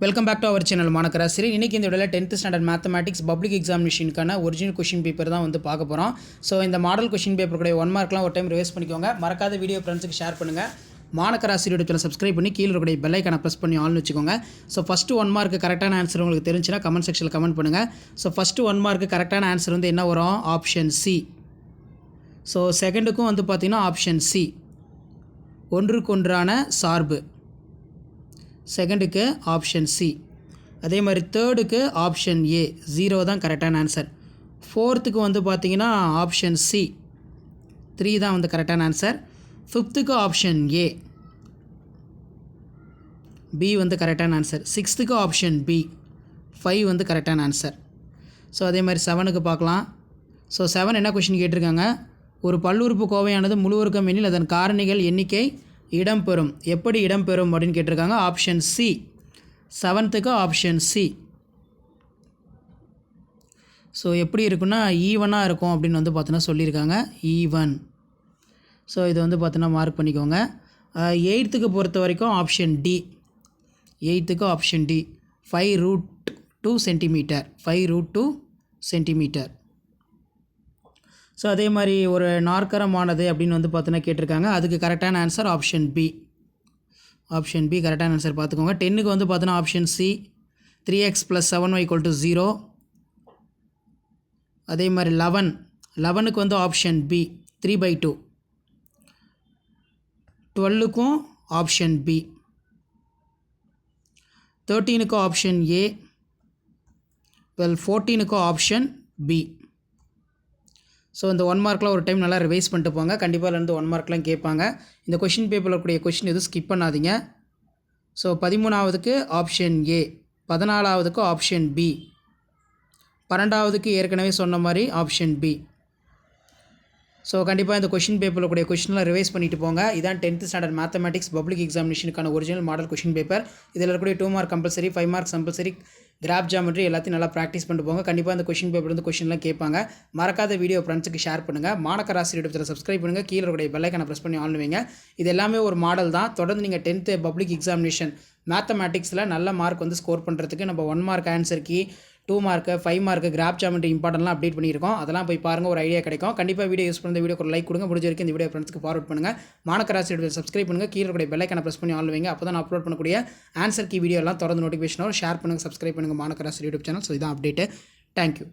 Welcome back to our channel மாணக்கராசிரி. இன்றைக்கி இந்த வீடியோவில் 10th ஸ்டாண்டர்ட் மேத்தமேட்டிக்ஸ் பப்ளிக் எக்ஸாமினேஷனுக்கான ஒரிஜினல் கொஷின் பேப்பர் தான் வந்து பார்க்க போகிறோம். ஸோ இந்த மாடல் கொஷின் பேப்பருடைய 1 மார்க்லாம் ஒரு டைம் ரிவைஸ் பண்ணிக்கோங்க. மறக்காத வீடியோ ஃப்ரெண்ட்ஸுக்கு ஷேர் பண்ணுங்கள். மாணக்கராசிரி யூடியூப்ல சப்ஸ்கிரைப் பண்ணி கீழே இருக்கக்கூடிய பெல் ஐக்கானை ப்ரெஸ் பண்ணி ஆல்னு வச்சுக்கோங்க. ஸோ ஃபஸ்ட்டு 1 மார்க்கு கரெக்டான ஆன்சர் உங்களுக்கு தெரிஞ்சுன்னா கமெண்ட் செக்ஷனில் கமெண்ட் பண்ணுங்கள். ஸோ ஃபஸ்ட்டு 1 மார்க்கு கரெக்டான ஆன்சர் வந்து என்ன வரும்? Option C. ஸோ செகண்டுக்கும் வந்து பார்த்திங்கன்னா ஆப்ஷன் சி, ஒன்றுக்கொன்றான சார்பு. செகண்டுக்கு ஆப்ஷன் சி. அதே மாதிரி தேர்டுக்கு ஆப்ஷன் ஏ 0 தான் கரெக்டான ஆன்சர். ஃபோர்த்துக்கு வந்து பார்த்திங்கன்னா ஆப்ஷன் சி 3 தான் வந்து கரெக்டான ஆன்சர். ஃபிஃப்த்துக்கு ஆப்ஷன் ஏ, பி வந்து கரெக்டான ஆன்சர். சிக்ஸ்த்துக்கு ஆப்ஷன் பி 5 வந்து கரெக்டான ஆன்சர். ஸோ அதே மாதிரி 7க்கு பார்க்கலாம். ஸோ 7 என்ன கொஷின் கேட்டிருக்காங்க? ஒரு பல்லுறுப்பு கோவையானது முழுவர்க்கம் எனில் அதன் காரணிகள் எண்ணிக்கை இடம்பெறும். எப்படி இடம்பெறும் அப்படின்னு கேட்டிருக்காங்க. ஆப்ஷன் சி 7த்துக்கு ஆப்ஷன் சி. ஸோ எப்படி இருக்குன்னா ஈவனாக இருக்கும் அப்படின்னு வந்து பார்த்தோன்னா சொல்லியிருக்காங்க. ஈவன். ஸோ இது வந்து பார்த்தோன்னா மார்க் பண்ணிக்கோங்க. 8த்துக்கு பொறுத்த வரைக்கும் ஆப்ஷன் டி. 8த்துக்கு option D 5√2 centimetre. 5√2 centimetre. So அதே மாதிரி ஒரு நாற்கரமானது அப்படின்னு வந்து பார்த்தோன்னா கேட்டிருக்காங்க. அதுக்கு கரெக்டான answer option B. Option B கரெக்டான ஆன்சர் பார்த்துக்கோங்க. 10க்கு வந்து பார்த்தோன்னா ஆப்ஷன் சி 3x + 7y = 0. அதே மாதிரி 11க்கு வந்து ஆப்ஷன் பி 3/2. 12க்கும் ஆப்ஷன் பி. 13க்கு ஆப்ஷன் ஏ. 14க்கு ஆப்ஷன் பி. ஸோ இந்த 1 மார்க்கில் ஒரு டைம் நல்லா ரிவைஸ் பண்ணிட்டு போங்க. கண்டிப்பாக இருந்து 1 மார்க்லாம் கேட்பாங்க. இந்த கொஷின் பேப்பரில் இருக்கக்கூடிய கொஷின் எதுவும் ஸ்கிப் பண்ணாதீங்க. ஸோ 13க்கு ஆப்ஷன் ஏ, 14க்கு ஆப்ஷன் பி, 12க்கு ஏற்கனவே சொன்ன மாதிரி ஆப்ஷன் பி. ஸோ கண்டிப்பாக இந்த கொஷின் பேப்பரில் கூடிய கொஷின்லாம் ரிவைஸ் பண்ணிட்டு போங்க. இதான் 10th ஸ்டாண்டர்ட் மேத்தமேட்டிக்ஸ் பப்ளிக் எக்ஸாமினேஷனுக்கான ஒரிஜினல் மாடல் கொஷின் பேப்பர். இதில் இருக்கக்கூடிய 2 mark compulsory, 5 marks compulsory. Graph geometry எல்லாத்தையும் நல்லா ப்ராக்டிஸ் பண்ணிட்டு போங்க. கண்டிப்பாக இந்த கொஷின் பேப்பர் வந்து கொஷின்லாம் கேட்பாங்க. மறக்காத வீடியோ ஃப்ரெண்ட்ஸுக்கு ஷேர் பண்ணுங்கள். மாணக்கராசி யூடியூப்ல சப்ஸ்கிரைப் பண்ணுங்கள். கீழே இருக்கக்கூடிய பெல் ஐக்கானை ப்ரெஸ் பண்ணி ஆன் வைங்க. இது எல்லாமே ஒரு மாடல் தான். தொடர்ந்து நீங்கள் 10th பப்ளிக் எக்ஸாமினேஷன் மேத்தமேட்டிக்ஸில் நல்ல மார்க் வந்து ஸ்கோர் பண்ணுறதுக்கு நம்ம 1 mark answer key, 2 mark, 5 mark, graph geometry இம்பார்ட்டன்ட்லாம் அப்டேட் பண்ணியிருக்கோம். அதெல்லாம் போய் பாருங்கள், ஒரு ஐடியா கிடைக்கும். கண்டிப்பாக வீடியோ யூஸ் பண்ணி வீடியோக்கு ஒரு லைக் கொடுங்க. முடிஞ்ச வரைக்கும் இந்த வீடியோ ஃப்ரெண்ட்ஸ்க்கு ஃபார்வர்ட் பண்ணுங்கள். மாணக்கராசி யூடியூப்ல சப்ஸ்கிரைப் பண்ணுங்கள். கீழே இருக்கக்கூடிய பெல் ஐக்கானை ப்ரெஸ் பண்ணி ஆன் வைங்க. அப்போ தான் நான் அப்லோட் பண்ணக்கூடிய ஆன்சர் கீ வீடியோ எல்லாம் தொடர்ந்து நோட்டிஃபிகேஷன் வரும். ஷேர் பண்ணுங்கள், சப்ஸ்கிரைப் பண்ணுங்கள் மாணக்கராசி யூடியூப் சேனல். ஸோ இதான் அப்டேட்டு. தேங்க்யூ.